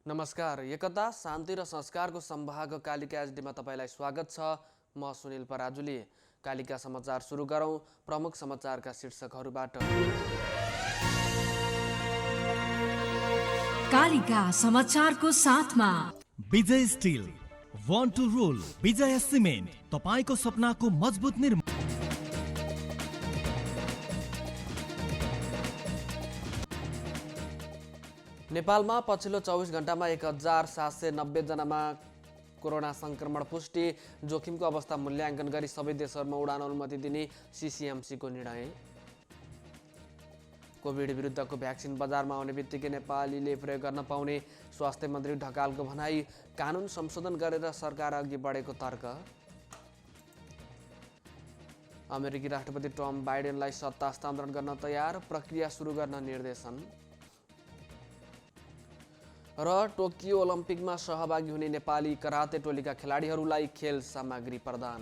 नमस्कार। एकता शान्ति र संस्कारको सम्भाग कालिका एचडीमा तपाईलाई स्वागत छ। म सुनिल पराजुली। कालिका समाचार सुरु गरौं प्रमुख समाचारका शीर्षकहरूबाट। कालिका समाचारको साथमा Vijay steel, one to rule, Vijay cement, तपाईको सपनाको मजबुत निर्माण। नेपालमा पछिल्लो 24 घण्टामा 1790 जनामा कोरोना संक्रमण पुष्टि। जोखिमको अवस्था मूल्याङ्कन गरी सबै देशहरूमा उडान अनुमति दिने सीसीएमसीको निर्णय। कोभिड विरुद्धको भ्याक्सिन बजारमा आउने बित्तिकै नेपालीले प्रयोग गर्न पाउने स्वास्थ्य मन्त्री ढकालको भनाई। कानुन संशोधन गरेर सरकार अघि बढेको तर्क। अमेरिकी राष्ट्रपति ट्रम्प बाइडेनलाई सत्ता हस्तान्तरण गर्न तयार, प्रक्रिया सुरु गर्न निर्देशन। र टोकियो ओलम्पिकमा सहभागी हुने नेपाली कराते टोलीका खेलाडीहरूलाई खेल सामग्री प्रदान।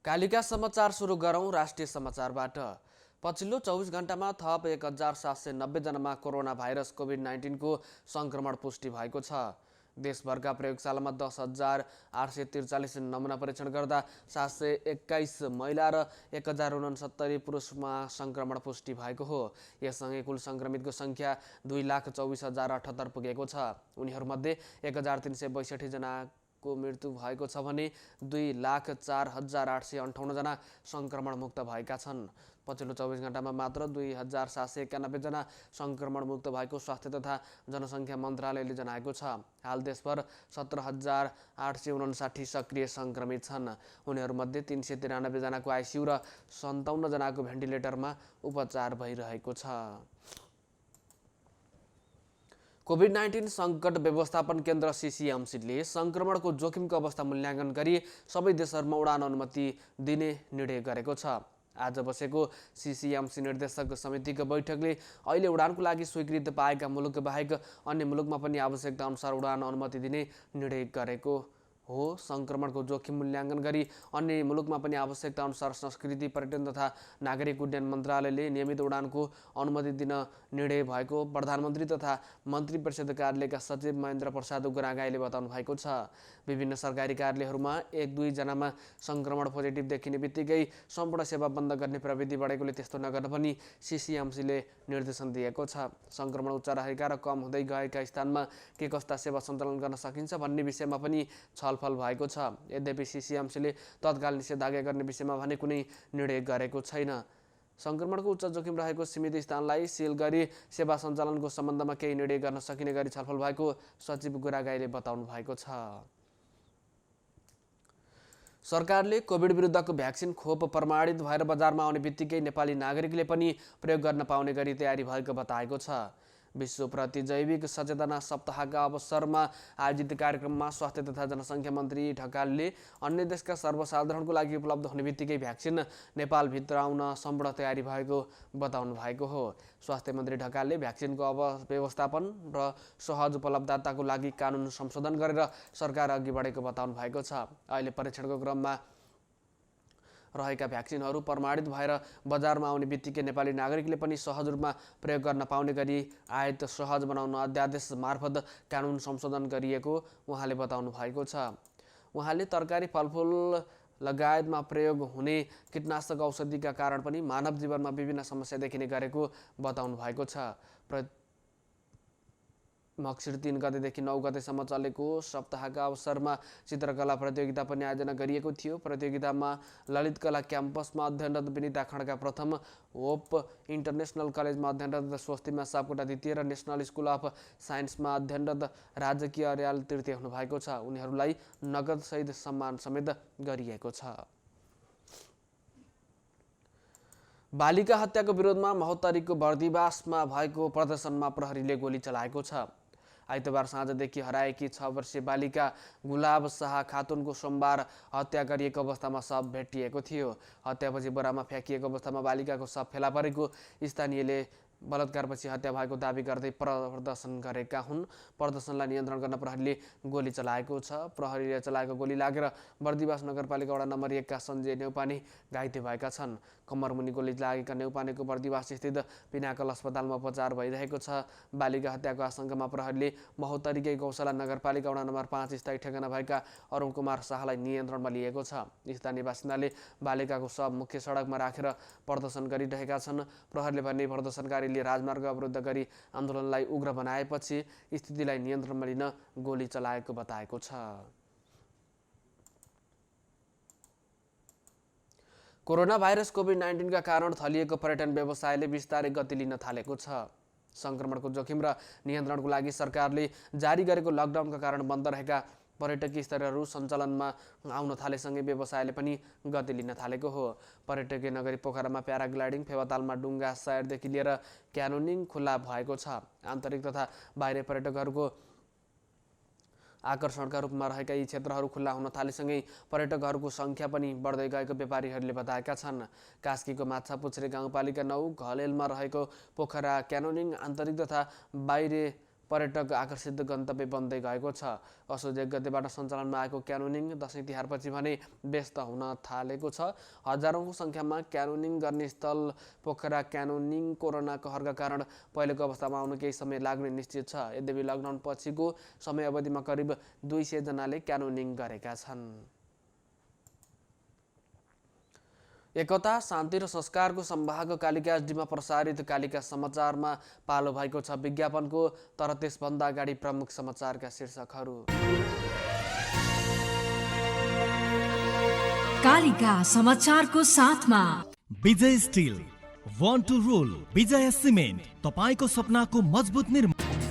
कालिका समाचार सुरु गरौं राष्ट्रिय समाचारबाट। पछिल्लो 24 घण्टामा थप 1790 जनामा कोरोना भाइरस कोभिड-19 को संक्रमण पुष्टि भएको छ। देशभरका प्रयोगशालामा 10,843 नमुना परीक्षण गर्दा 721 महिला र 1069 पुरुषमा संक्रमण पुष्टि भएको हो। यससँगै कुल संक्रमितको संख्या 2,24,078 पुगेको छ। उनीहरूमध्ये 1,362 जनाको मृत्यु भएको छ भने 2,04,858 जना संक्रमण मुक्त भएका छन्। पछिल्लो 24 घण्टामा मात्र 2,791 जना संक्रमण मुक्त भएको स्वास्थ्य तथा जनसङ्ख्या मन्त्रालयले जनाएको छ। हाल देशभर 17,859 सक्रिय संक्रमित छन्। उनीहरूमध्ये 393 जनाको आइसियु र 57 जनाको भेन्टिलेटरमा उपचार भइरहेको छ। कोभिड-19 सङ्कट व्यवस्थापन केन्द्र सीसीएमसीले संक्रमणको जोखिमको अवस्था मूल्याङ्कन गरी सबै देशहरूमा उडान अनुमति दिने निर्णय गरेको छ। आज बसेको सीसीएमसी निर्देशक समितिको बैठकले अहिले उडानको लागि स्वीकृति पाएका मुलुक बाहेक अन्य मुलुकमा पनि आवश्यकता अनुसार उडान अनुमति दिने निर्णय गरेको हो। संक्रमणको जोखिम मूल्याङ्कन गरी अन्य मुलुकमा पनि आवश्यकता अनुसार संस्कृति, पर्यटन तथा नागरिक उड्डयन मन्त्रालयले नियमित उडानको अनुमति दिन निर्णय भएको प्रधानमन्त्री तथा मन्त्री परिषद कार्यालयका सचिव महेन्द्र प्रसाद उग्रागाईले बताउनु भएको छ। विभिन्न सरकारी कार्यालयहरूमा 1-2 जनामा संक्रमण पोजिटिभ देखिने बित्तिकै सम्पूर्ण सेवा बन्द गर्ने प्रविधि बढेकोले त्यस्तो नगर्न पनि सीसीएमसीले निर्देशन दिएको छ। संक्रमण उच्च रहेका र कम हुँदै गएका स्थानमा के कस्ता सेवा सञ्चालन गर्न सकिन्छ भन्ने विषयमा पनि छलफल भएको छ। यद्यपि सीसीएमसीले तत्काल निषेधाज्ञा गर्ने विषयमा भने कुनै निर्णय गरेको छैन। संक्रमणको उच्च जोखिम रहेको सीमित स्थानलाई सिल गरी सेवा सञ्चालनको सम्बन्धमा केही निर्णय गर्न सकिने गरी छलफल भएको सचिव गुरागाईले बताउनु भएको छ। सरकारले कोभिड विरुद्धको भ्याक्सिन खोप प्रमाणित भएर बजारमा आउने बित्तिकै नेपाली नागरिकले पनि प्रयोग गर्न पाउने गरी तयारी भएको बताएको छ। विश्वप्रति जैविक सचेतना सप्ताहका अवसरमा आयोजित कार्यक्रममा स्वास्थ्य तथा जनसङ्ख्या मन्त्री ढकालले अन्य देशका सर्वसाधारणको लागि उपलब्ध हुने बित्तिकै भ्याक्सिन नेपालभित्र आउन सम्पूर्ण तयारी भएको बताउनु भएको हो। स्वास्थ्य मन्त्री ढकालले भ्याक्सिनको व्यवस्थापन र सहज उपलब्धताको लागि कानुन संशोधन गरेर सरकार अघि बढेको बताउनु भएको छ। अहिले परीक्षणको क्रममा रहेका भ्याक्सिनहरू प्रमाणित भएर बजारमा आउने बित्तिकै नेपाली नागरिकले पनि सहज रूपमा प्रयोग गर्न पाउने गरी आयात सहज बनाउन अध्यादेश मार्फत कानुन संशोधन गरिएको उहाँले बताउनु भएको छ। उहाँले तरकारी, फलफुल लगायतमा प्रयोग हुने कीटनाशक औषधिका कारण पनि मानव जीवनमा विभिन्न समस्या देखिने गरेको बताउनु भएको छ। मक्सिर 3 गतेदेखि 9 गतेसम्म चलेको सप्ताहका अवसरमा चित्रकला प्रतियोगिता पनि आयोजना गरिएको थियो। प्रतियोगितामा ललित कला क्याम्पसमा अध्ययनरत विनिता खड्का प्रथम, होप इन्टरनेसनल कलेजमा अध्ययनरत स्वस्तिमा सापकोटा द्वितीय र नेसनल स्कुल अफ साइन्समा अध्ययनरत राजकीय अर्याल तृतीय हुनुभएको छ। उनीहरूलाई नगद सहित सम्मान समेत गरिएको छ। बालिका हत्याको विरोधमा महोत्तरीको बर्दिवासमा भएको प्रदर्शनमा प्रहरीले गोली चलाएको छ। आइतबार साँझदेखि हराएकी 6 वर्षीय बालिका गुलाब शाह खातुनको सोमबार हत्या गरिएको अवस्थामा शव भेटिएको थियो। हत्यापछि बोरामा फ्याँकिएको अवस्थामा बालिकाको शव फेला परेको स्थानीयले बलात्कारपछि हत्या भएको दावी गर्दै प्रदर्शन गरेका हुन्। प्रदर्शनलाई नियन्त्रण गर्न प्रहरीले गोली चलाएको छ। प्रहरीले चलाएको गोली लागेर बर्दिवास नगरपालिका वडा नम्बर 1 का सञ्जय नेउपाने घाइते भएका छन्। कम्मरमुनि गोली लागेका नेउपानेको बर्दिवास स्थित पिनाकल अस्पतालमा उपचार भइरहेको छ। बालिका हत्याको आशंकामा प्रहरीले महोत्तरीकै गौशाला नगरपालिका वडा नम्बर 5 स्थायी ठेगाना भएका अरुण कुमार शाहलाई नियन्त्रणमा लिएको छ। स्थानीय बासिन्दाले बालिकाको शव मुख्य सडकमा राखेर प्रदर्शन गरिरहेका छन्। प्रहरीले भने प्रदर्शनकारीले राजमार्ग अवरुद्ध गरी आन्दोलनलाई उग्र बनाएपछि स्थितिलाई नियन्त्रणमा लिन गोली चलाएको बताएको छ। कोरोना भाइरस कोभिड-19 का कारण थलिएको पर्यटन व्यवसायले बिस्तारै गति लिन थालेको छ। संक्रमणको जोखिम र नियन्त्रणको लागि सरकारले जारी गरेको लकडाउनका कारण बन्द रहेका पर्यटकीय स्थलहरू सञ्चालनमा आउन थालेसँगै व्यवसायले पनि गति लिन थालेको हो। पर्यटकीय नगरी पोखरामा प्याराग्लाइडिङ, फेवातालमा डुङ्गा सवारीदेखि लिएर क्यानोनिङ खुल्ला भएको छ। आन्तरिक तथा बाहिरी पर्यटकहरूको आकर्षणका रूपमा रहेका यी क्षेत्रहरू खुल्ला हुन थालेसँगै पर्यटकहरूको सङ्ख्या पनि बढ्दै गएको व्यापारीहरूले बताएका छन्। कास्कीको माछापुच्छ्रे गाउँपालिका 9 घलेलमा रहेको पोखरा क्यानोनिङ आन्तरिक तथा बाहिरी पर्यटक आकर्षित गन्तव्य बन्दै गएको छ। असोज 1 गतेबाट सञ्चालनमा आएको क्यानोनिङ दशैं तिहारपछि भने व्यस्त हुन थालेको छ। हजारौंको सङ्ख्यामा क्यानोनिङ गर्ने स्थल पोखरा क्यानोनिङ कोरोना कहरका कारण पहिलेको अवस्थामा आउन केही समय लाग्ने निश्चित छ। यद्यपि लकडाउन पछिको समय अवधिमा करिब 200 जनाले क्यानोनिङ गरेका छन्। एकता, शान्ति र संस्कारको संवाहक कालिका एसडीमा प्रसारित कालिका समाचारमा पालो भएको छ विज्ञापनको। तर त्यसभन्दा अगाडि प्रमुख समाचारका शीर्षकहरू। कालिका समाचारको साथमा Vijay steel, one two role, Vijay cement, तपाईको सपनाको मजबुत निर्माण।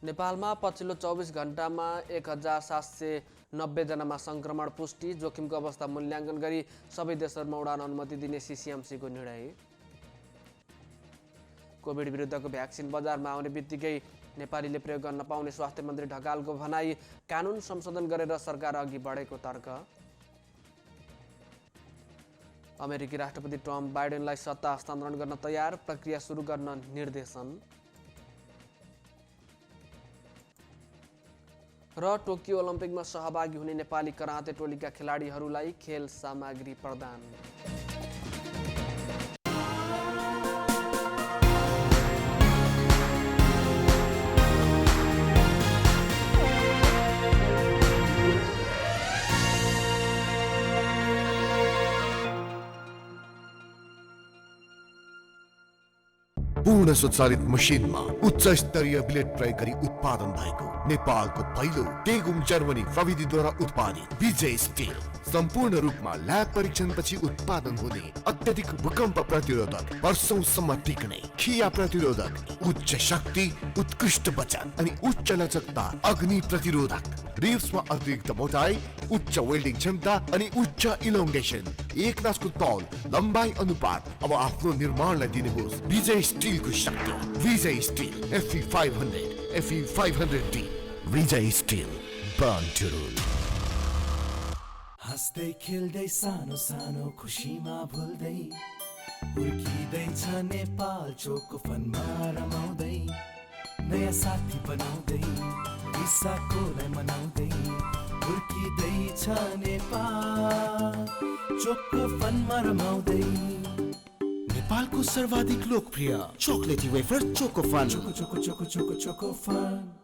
नेपालमा पछिल्लो 24 घण्टामा 1790 जनामा संक्रमण पुष्टि। जोखिमको अवस्था मूल्याङ्कन गरी सबै देशहरूमा उडान अनुमति दिने सीसीएमसीको निर्णय। कोभिड विरुद्धको भ्याक्सिन बजारमा आउने बित्तिकै नेपालीले प्रयोग गर्न पाउने स्वास्थ्य मन्त्री ढकालको भनाई। कानुन संशोधन गरेर सरकार अघि बढेको तर्क। अमेरिकी राष्ट्रपति ट्रम्प बाइडेनलाई सत्ता हस्तान्तरण गर्न तयार, प्रक्रिया सुरु गर्न निर्देशन। र टोकियो ओलम्पिकमा सहभागी हुने नेपाली कराते टोलीका खेलाडीहरूलाई खेल सामग्री प्रदान। पूर्ण स्वचालित मसिनमा उच्च स्तरीय ब्लेड प्रयोग गरी उत्पादन भएको नेपालको पहिलो टेगुङ जर्मनी प्रविधिद्वारा उत्पादित विजय स्टिल सम्पूर्ण रूपमा ल्याब परीक्षणपछि उत्पादन हुने अत्यधिक भूकम्प प्रतिरोधक, वर्षौंसम्म टिक्ने, खिया प्रतिरोधक, उच्च शक्ति, उत्कृष्ट वजन अनि उच्च लचकता, अग्नि प्रतिरोधक, रिब्समा अतिरिक्त मोटाई, उच्च वेल्डिङ क्षमता अनि उच्च इलोङ्गेसन, एक नासको तौल, लम्बाई अनुपात। अब आफ्नो निर्माणलाई दिनुहोस् विजय स्टिलको शक्ति। Vijay steel FE 500, FE 500D। Vijay steel, born to rule. हाँस्दै खेल्दै सानो सानो खुसीमा भुल्दै हुर्किँदैछ नेपाल चोको फनमा रमाउँदै, नयाँ साथी बनाउँदै विशाखोलाई मनाउँदै हुर्किँदैछ नेपाल चोको फनमा रमाउँदै। नेपालको सर्वाधिक लोकप्रिय chocolatey wafer choco fun. Choco choco choco choco choco fun.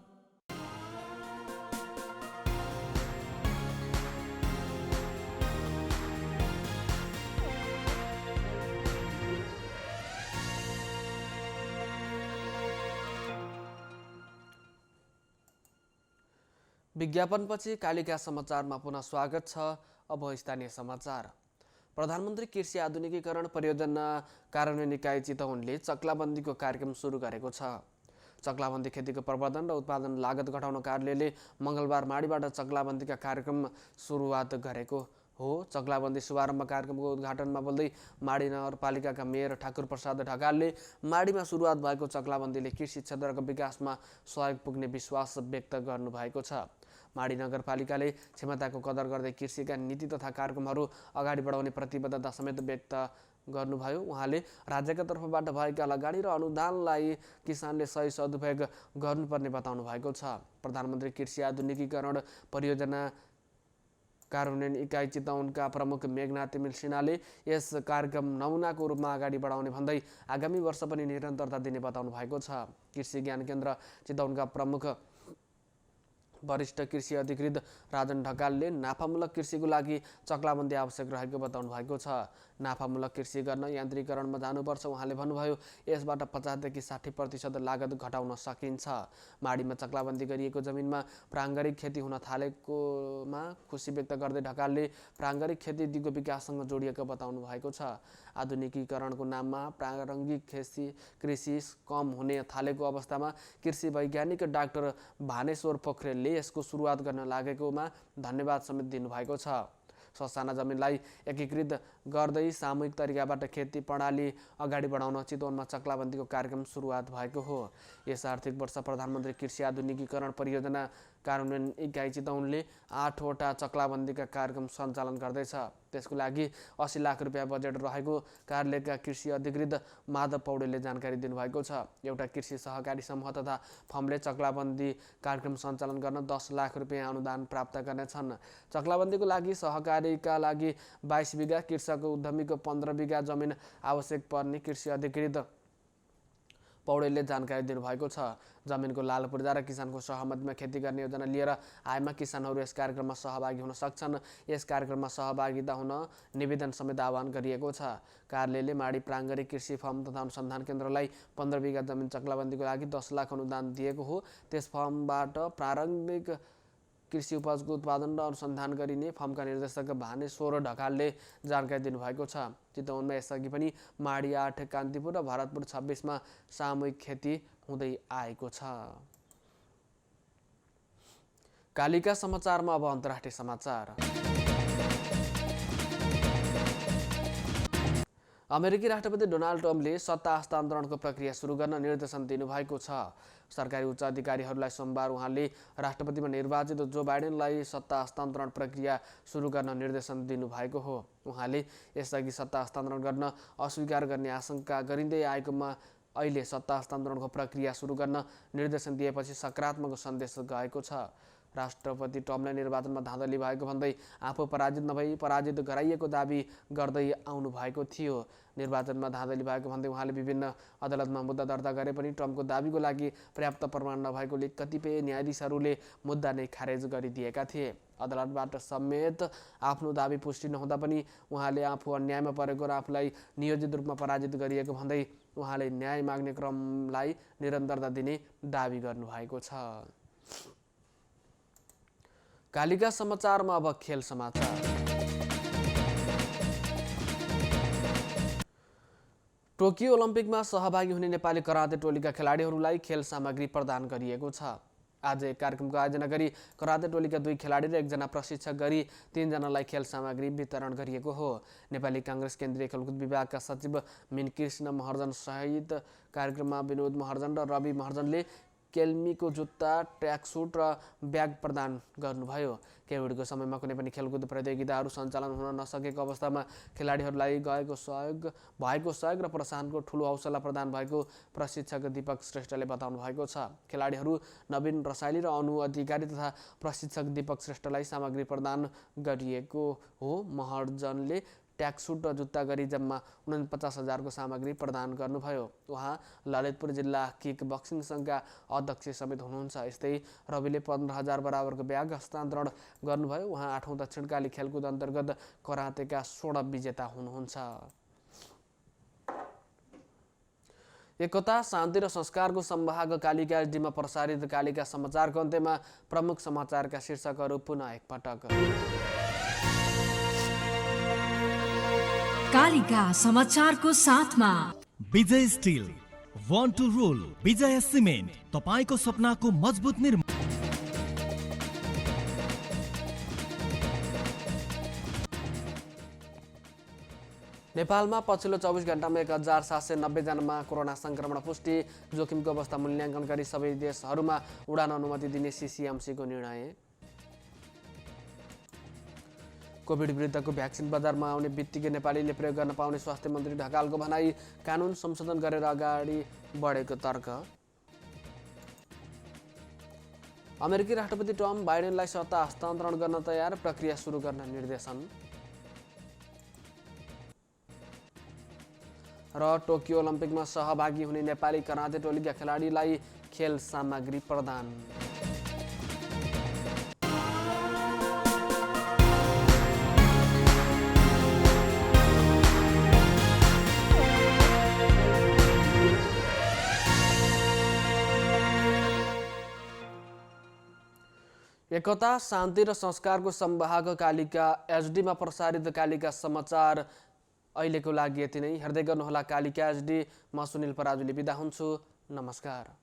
विज्ञापनपछि कालिका समाचारमा पुनः स्वागत छ। अब स्थानीय समाचार। प्रधानमन्त्री कृषि आधुनिकीकरण परियोजना कार्यान्वयन निकाय चितवनले चक्लाबन्दीको कार्यक्रम सुरु गरेको छ। चक्लाबन्दी खेतीको प्रवर्धन र उत्पादन लागत घटाउन कार्यालयले मङ्गलबार माडीबाट चक्लाबन्दीका कार्यक्रम सुरुवात गरेको हो। चक्लाबन्दी शुभारम्भ कार्यक्रमको उद्घाटनमा बोल्दै माडी नगरपालिकाका मेयर ठाकुर प्रसाद ढकालले माडीमा सुरुवात भएको चक्लाबन्दीले कृषि क्षेत्रको विकासमा सहयोग पुग्ने विश्वास व्यक्त गर्नुभएको छ। माडी नगरपालिकाले क्षमताको कदर गर्दै कृषिका नीति तथा कार्यक्रमहरू अगाडि बढाउने प्रतिबद्धता समेत व्यक्त गर्नुभयो। उहाँले राज्यका तर्फबाट भएका लगानी र अनुदानलाई किसानले सही सदुपयोग गर्नुपर्ने बताउनु भएको छ। प्रधानमन्त्री कृषि आधुनिकीकरण परियोजना कार्यान्वयन इकाइ चितवनका प्रमुख मेघनाथ तिमिल सिन्हाले यस कार्यक्रम नमुनाको रूपमा अगाडि बढाउने भन्दै आगामी वर्ष पनि निरन्तरता दिने बताउनु भएको छ। कृषि ज्ञान केन्द्र चितवनका प्रमुख वरिष्ठ कृषि अधिकृत राजन ढकालले नाफामूलक कृषिको लागि चक्लाबन्दी आवश्यक रहेको बताउनु भएको छ। नाफामूलक कृषि गर्न यान्त्रिकरणमा जानुपर्छ। उहाँले भन्नुभयो यसबाट 50 देखि 60% लागत घटाउन सकिन्छ। माडीमा चक्लाबन्दी गरिएको जमिनमा प्राङ्गारिक खेती हुन थालेकोमा खुसी व्यक्त गर्दै ढकालले प्राङ्गारिक खेती दिगो विकाससँग जोडिएको बताउनु भएको छ। आधुनिकीकरणको नाममा प्रारम्भिक कृषि कम हुने थालेको अवस्थामा कृषि वैज्ञानिक डाक्टर भानेश्वर पोखरेलले यसको सुरुवात गर्न लागेकोमा धन्यवाद समेत दिनुभएको छ। ससाना जमिनलाई एकीकृत गर्दै सामूहिक तरिकाबाट खेती प्रणाली अगाडि बढाउन चितवनमा चक्लाबन्दीको कार्यक्रम सुरुवात भएको हो। यस आर्थिक वर्ष प्रधानमन्त्री कृषि आधुनिकीकरण परियोजना कार्यान्वयन इकाइ चितवनले 8 वटा चक्लाबन्दीका कार्यक्रम सञ्चालन गर्दैछ। त्यसको लागि 80 लाख रुपियाँ बजेट रहेको कार्यालयका कृषि अधिकृत माधव पौडेलले जानकारी दिनुभएको छ। एउटा कृषि सहकारी समूह तथा फर्मले चक्लाबन्दी कार्यक्रम सञ्चालन गर्न 10 लाख रुपियाँ अनुदान प्राप्त गर्नेछन्। चक्लाबन्दीको लागि सहकारीका लागि 22 बिघा, कृषक उद्यमीको 15 बिघा जमिन आवश्यक पर्ने कृषि अधिकृत पौडेलले जानकारी दिनुभएको छ। जमिनको लाल पूर्जा र किसानको सहमतिमा खेती गर्ने योजना लिएर आएमा किसानहरू यस कार्यक्रममा सहभागी हुन सक्छन्। यस कार्यक्रममा सहभागिता हुन निवेदन समेत आह्वान गरिएको छ। कार्यालयले माडी प्राङ्गारिक कृषि फर्म तथा अनुसन्धान केन्द्रलाई 15 बिघा जमिन चक्लाबन्दीको लागि 10 लाख अनुदान दिएको हो। त्यस फर्मबाट प्रारम्भिक कृषि उपजको उत्पादन र अनुसन्धान गरिने फर्मका निर्देशक भानेश्वर ढकालले जानकारी दिनुभएको छ। चितवनमा यसअघि पनि माडी 8, कान्तिपुर र भरतपुर 26 मा सामूहिक खेती हुँदै आएको छ। कालिका समाचारमा अब अन्तर्राष्ट्रिय समाचार। अमेरिकी राष्ट्रपति डोनाल्ड ट्रम्पले सत्ता हस्तान्तरणको प्रक्रिया सुरु गर्न निर्देशन दिनुभएको छ। सरकारी उच्च अधिकारीहरूलाई सोमबार उहाँले राष्ट्रपतिमा निर्वाचित जो बाइडेनलाई सत्ता हस्तान्तरण प्रक्रिया सुरु गर्न निर्देशन दिनुभएको हो। उहाँले यसअघि सत्ता हस्तान्तरण गर्न अस्वीकार गर्ने आशंका गरिँदै आएकोमा अहिले सत्ता हस्तान्तरणको प्रक्रिया सुरु गर्न निर्देशन दिएपछि सकारात्मक सन्देश गएको छ। राष्ट्रपति ट्रम्पले निर्वाचनमा धाँधली भएको भन्दै आफू पराजित नभई पराजित गराइएको दाबी गर्दै आउनु भएको थियो। निर्वाचनमा धाँधली भएको भन्दै उहाँले विभिन्न अदालतमा मुद्दा दर्ता गरे पनि ट्रम्पको दाबीको लागि पर्याप्त प्रमाण नभएकोले कतिपय न्यायाधीशहरूले मुद्दा नै खारेज गरिदिएका थिए। अदालतबाट समेत आफ्नो दाबी पुष्टि नहुँदा पनि उहाँले आफू अन्यायमा परेको र आफूलाई नियोजित रूपमा पराजित गरिएको भन्दै उहाँले न्याय माग्ने क्रमलाई निरन्तरता दिने दाबी गर्नुभएको छ। कालिका समाचारमा अब खेल समाचार। टोकियो ओलम्पिकमा सहभागी हुने नेपाली कराते टोलीका खेलाडीहरूलाई खेल सामग्री प्रदान गरिएको छ। आज एक कार्यक्रमको आयोजना गरी कराते टोलीका 2 खेलाडी र 1 जना प्रशिक्षक गरी 3 जनालाई खेल सामग्री वितरण गरिएको हो। नेपाली काङ्ग्रेस केन्द्रीय खेलकुद विभागका सचिव मिनकृष्ण महर्जन सहित कार्यक्रममा विनोद महर्जन र रवि महर्जनले केल्मीको जुत्ता, ट्र्याकसुट र ब्याग प्रदान गर्नुभयो। कोभिडको समयमा कुनै पनि खेलकुद प्रतियोगिताहरू सञ्चालन हुन नसकेको अवस्थामा खेलाडीहरूलाई भएको सहयोग र प्रोत्साहनको ठूलो हौसला प्रदान भएको प्रशिक्षक दीपक श्रेष्ठले बताउनु भएको छ। खेलाडीहरू नवीन रसाइली र अनु अधिकारी तथा प्रशिक्षक दीपक श्रेष्ठलाई सामग्री प्रदान गरिएको हो। महर्जनले ट्याक्सुट र जुत्ता गरी जम्मा 49,000 को सामग्री प्रदान गर्नुभयो। उहाँ ललितपुर जिल्ला किक बक्सिङ सङ्घका अध्यक्ष समेत हुनुहुन्छ। यस्तै रविले 15,000 बराबरको ब्याग हस्तान्तरण गर्नुभयो। उहाँ 8औं दक्षिणकाली खेलकुद अन्तर्गत करातेका स्वर्ण विजेता हुनुहुन्छ। एकता, शान्ति र संस्कारको संवाहक कालिका एचडीमा प्रसारित कालिका समाचारको अन्त्यमा प्रमुख समाचारका शीर्षकहरू पुनः एकपटक। कालिका समाचारको साथमा Vijay steel, one two role, Vijay cement, तपाईको सपनाको मजबुत निर्माण। नेपालमा पछिल्लो 24 घण्टामा 1790 जनामा कोरोना संक्रमण पुष्टि। जोखिमको अवस्था मूल्याङ्कन गरी सबै देशहरूमा उडान अनुमति दिने सीसीएमसीको निर्णय। कोभिड विरुद्धको भ्याक्सिन बजारमा आउने बित्तिकै नेपालीले प्रयोग गर्न पाउने स्वास्थ्य मन्त्री ढकालको भनाई। कानुन संशोधन गरेर अगाडि बढेको तर्क। अमेरिकी राष्ट्रपति टम बाइडेनलाई सत्ता हस्तान्तरण गर्न तयार, प्रक्रिया सुरु गर्न निर्देशन। र टोकियो ओलम्पिकमा सहभागी हुने नेपाली कराते टोलीका खेलाडीलाई खेल सामग्री प्रदान। एकता, शान्ति र संस्कारको संवाहक कालिका एचडीमा प्रसारित कालिका समाचार अहिलेको लागि यति नै। हेर्दै गर्नुहोला कालिका एचडी। म सुनिल पराजुली बिदा हुन्छु। नमस्कार।